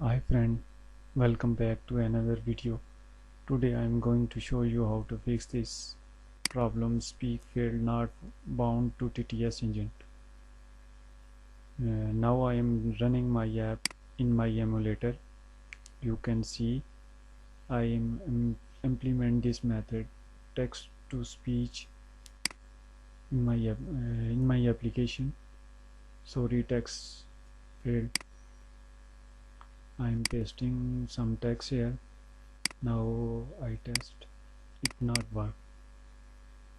Hi friend, welcome back to another video. Today I am going to show you how to fix this problem speak field not bound to TTS engine. Now I am running my app in my emulator. You can see I am implement this method text to speech in my application. Sorry, text field. I am pasting some text here. Now I test it not work.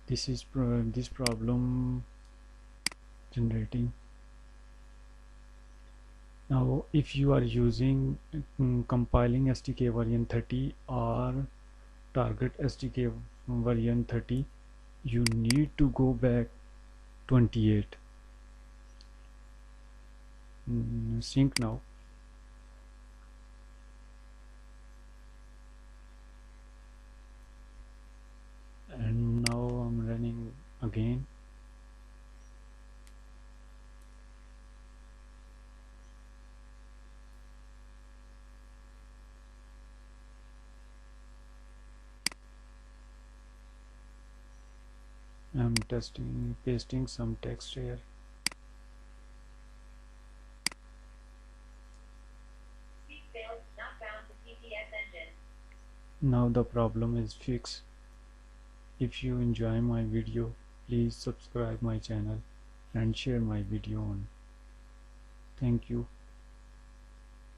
This problem generating. Now if you are using compiling SDK version 30 or target SDK version 30, you need to go back 28. Sync now. And now I'm running again. I'm pasting some text here. Speak failed, not bound to TTS engine. Now the problem is fixed. If you enjoy my video, please subscribe my channel and share my video on. Thank you.